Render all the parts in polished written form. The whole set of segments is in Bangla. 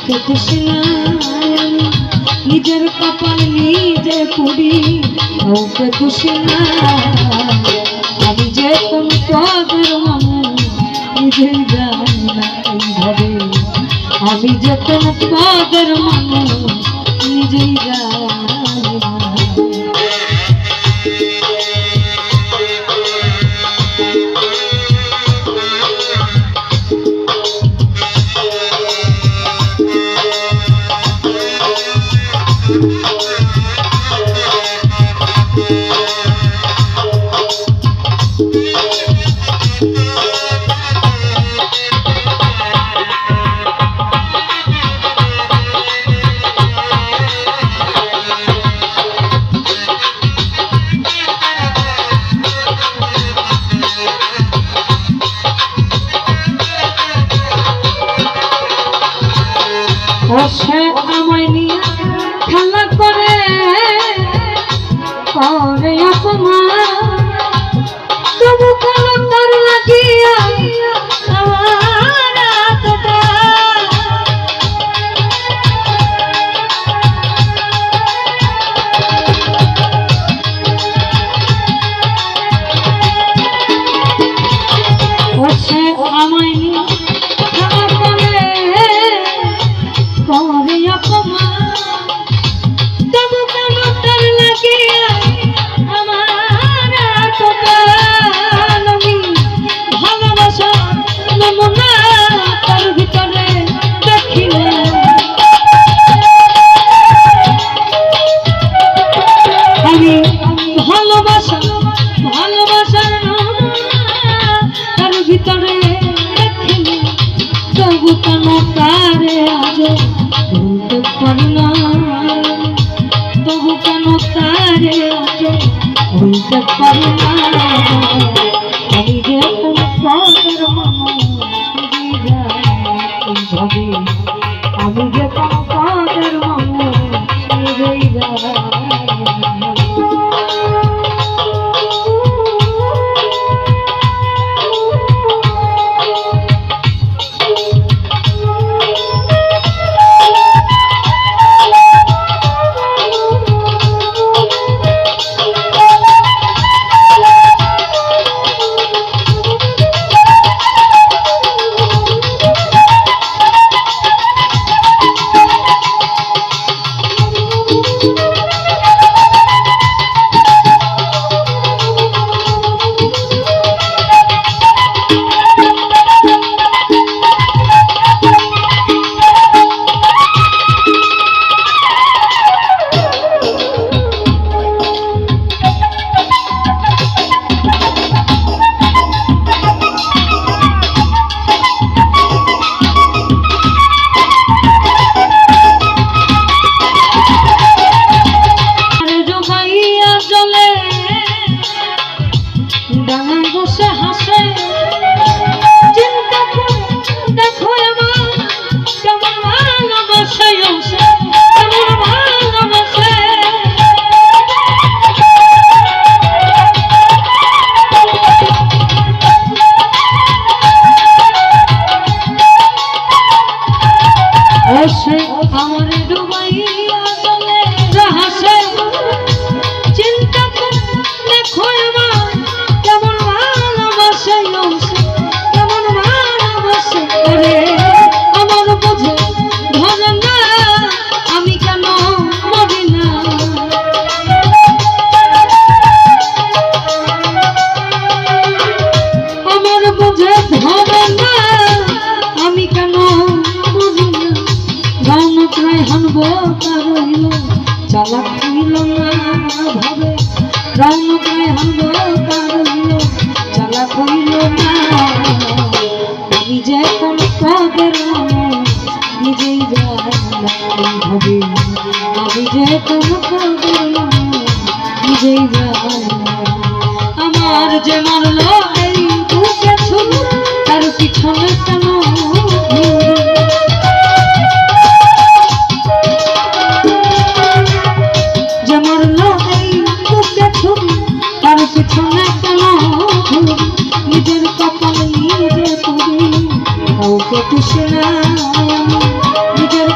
কাউকে খুশি না নিজের কপাল নিজে পুরি কাউকে খুশি না আমি যে কোন পদের মানুষ নিজেই জানি না এইভাবে আমি যে কোন পদের মানুষ নিজেই জানি না সে আমায় নিয়ে খেলা করে করে অপমান তবু কেন তার লাগিয়া আমার এতটা সে আমায় নিয়ে খেলা করে করে অপমান তবু কেন তার লাগিয়া আমার এতটা আমি ভালোবাসা নমুনা তার ভিতরে দেখিলে আমি ভালোবাসার নমুনা তার ভিতরে দেখিলে তবু কেন তারে আজ ভুলতে পারি না তবু কেন তারে আজ ভুলতে পারি না আমি যে কোন পদের মানুষ এইভাবে আমি যে কোন পদের মানুষ নিজেই জানি আমার ডুবাইয়া চলে জাহাজে চিন্তা করে দেখো আমার কেমন ভালোবাসে কেমন ভালোবাসে করে আমার বুঝে ধরে না আমি কেন মরি না আমার বুঝে ধরে না আমি কেন মরি না রৌনকরাই হানবো তার হইল চালাক হইল না ভাবে রৌনকরাই হানবো তার হইল চালাক হইল না আমি যে কোন পদের মানুষ নিজেই জানি না ভাবে আমি যে কোন পদের মানুষ নিজেই জানি না আমার যে মারলো এই বুকে ছুরি তার পিছনে কেন পিছনে কেন নিজের কপাল নিজে পুরি কাউকে খুশি না নিজের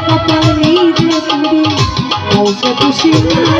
খুশি না